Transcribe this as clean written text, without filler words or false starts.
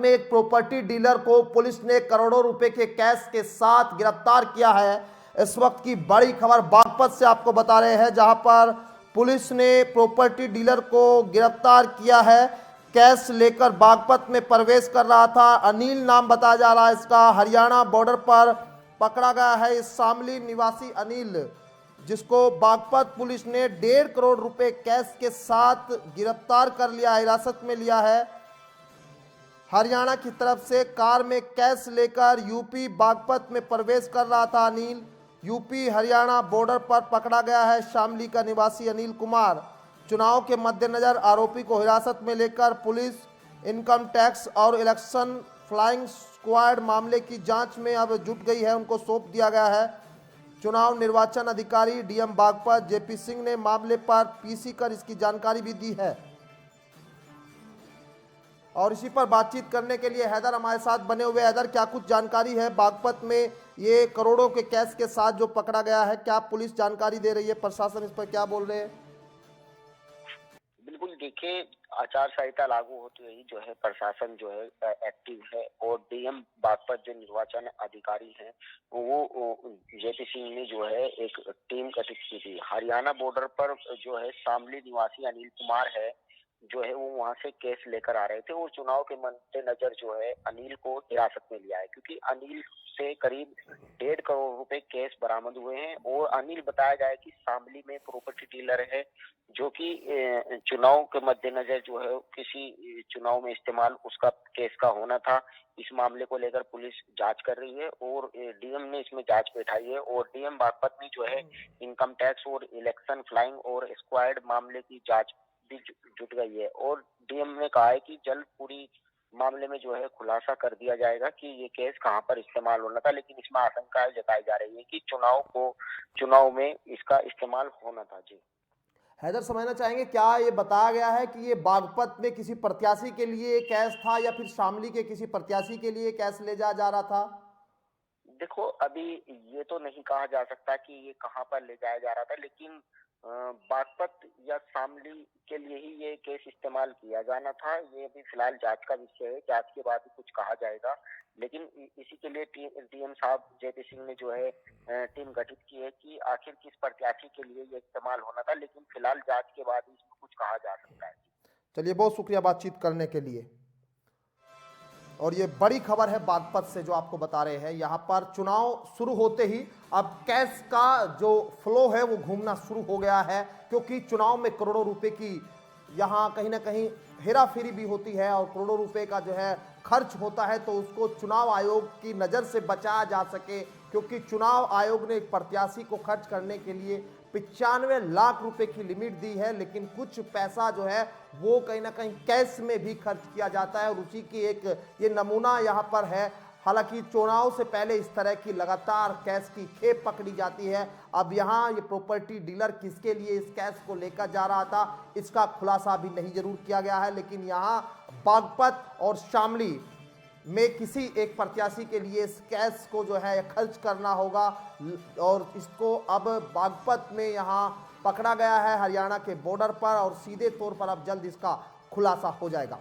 में एक property dealer को पुलिस ने करोड़ों रुपए के कैश के साथ गिरफ्तार किया है। इस वक्त की बड़ी खबर बागपत से आपको बता रहे हैं, जहां पर पुलिस ने प्रॉपर्टी डीलर को गिरफ्तार किया है। कैश लेकर बागपत में प्रवेश कर रहा था। अनिल नाम बताया जा रहा है इसका। हरियाणा बॉर्डर पर पकड़ा गया है इस शामली निवासी अनिल, जिसको बागपत पुलिस ने 1.5 करोड़ रुपए कैश के साथ गिरफ्तार कर लिया, हिरासत में लिया है। हरियाणा की तरफ से कार में कैश लेकर यूपी बागपत में प्रवेश कर रहा था अनिल। यूपी हरियाणा बॉर्डर पर पकड़ा गया है शामली का निवासी अनिल कुमार। चुनाव के मद्देनजर आरोपी को हिरासत में लेकर पुलिस इनकम टैक्स और इलेक्शन फ्लाइंग स्क्वाड मामले की जांच में अब जुट गई है, उनको सौंप दिया गया है। चुनाव निर्वाचन अधिकारी डीएम बागपत जेपी सिंह ने मामले पर पीसी कर इसकी जानकारी भी दी है। और इसी पर बातचीत करने के लिए हैदर हमारे साथ बने हुए। हैदर, क्या कुछ जानकारी है बागपत में ये करोड़ों के कैश के साथ जो पकड़ा गया है, क्या पुलिस जानकारी दे रही है, प्रशासन इस पर क्या बोल रहे हैं? बिल्कुल, देखिए, आचार संहिता लागू होते ही जो है प्रशासन जो है एक्टिव है, और डीएम बागपत जो निर्वाचन अधिकारी हैं वो जेपी सिंह ने जो है एक टीम गठित की थी। हरियाणा बॉर्डर पर जो है शामली निवासी अनिल कुमार है, जो है वो वहां से केस लेकर आ रहे थे, और चुनाव के मद्देनजर जो है अनिल को हिरासत में लिया है, क्योंकि अनिल से करीब 1.5 करोड़ रुपए केस बरामद हुए हैं। और अनिल बताया जाए कि शामली में प्रॉपर्टी डीलर है, जो कि चुनाव के मद्देनजर जो है किसी चुनाव में इस्तेमाल उसका केस का होना था। इस मामले को लेकर पुलिस जांच कर रही है, और डीएम ने इसमें जांच बैठाई है, और डीएम बागपत में जो है इनकम टैक्स और इलेक्शन फ्लाइंग और स्क्वाड मामले की जांच भी जुट गई है। और डीएम ने कहा है कि जल्द पूरी मामले में जो है खुलासा कर दिया जाएगा कि ये केस कहां पर इस्तेमाल होना था, लेकिन इसमें आशंका जताई जा रही है कि चुनाव में इसका इस्तेमाल होना था। जी हैदर, समझना चाहेंगे क्या ये बताया गया है कि ये बागपत में किसी प्रत्याशी के लिए कैश था या फिर शामली के किसी प्रत्याशी के लिए कैश ले जा रहा था? देखो, अभी ये तो नहीं कहा जा सकता कि ये कहां पर ले जाया जा रहा था, लेकिन बागपत या शामली के लिए ही ये केस इस्तेमाल किया जाना था। ये अभी फिलहाल जांच का विषय है, जांच के बाद ही कुछ कहा जाएगा। लेकिन इसी के लिए डीएम साहब जेपी सिंह ने जो है टीम गठित की है कि आखिर किस प्रत्याशी के लिए ये इस्तेमाल होना था, लेकिन फिलहाल जांच के बाद ही इसमें कुछ कहा जा सकता है। चलिए, बहुत शुक्रिया बातचीत करने के लिए। और ये बड़ी खबर है बागपत से जो आपको बता रहे हैं। यहाँ पर चुनाव शुरू होते ही अब कैश का जो फ्लो है वो घूमना शुरू हो गया है, क्योंकि चुनाव में करोड़ों रुपए की यहाँ कहीं ना कहीं हेरा फेरी भी होती है, और करोड़ों रुपए का जो है खर्च होता है, तो उसको चुनाव आयोग की नज़र से बचाया जा सके, क्योंकि चुनाव आयोग ने एक प्रत्याशी को खर्च करने के लिए 95 लाख रुपए की लिमिट दी है, लेकिन कुछ पैसा जो है वो कहीं ना कहीं कैश में भी खर्च किया जाता है, और उसी की एक ये नमूना यहाँ पर है। हालांकि चुनाव से पहले इस तरह की लगातार कैश की खेप पकड़ी जाती है। अब यहाँ ये प्रॉपर्टी डीलर किसके लिए इस कैश को लेकर जा रहा था, इसका खुलासा भी नहीं जरूर किया गया है, लेकिन यहाँ बागपत और शामली में किसी एक प्रत्याशी के लिए इस कैश को जो है खर्च करना होगा, और इसको अब बागपत में यहाँ पकड़ा गया है हरियाणा के बॉर्डर पर, और सीधे तौर पर अब जल्द इसका खुलासा हो जाएगा।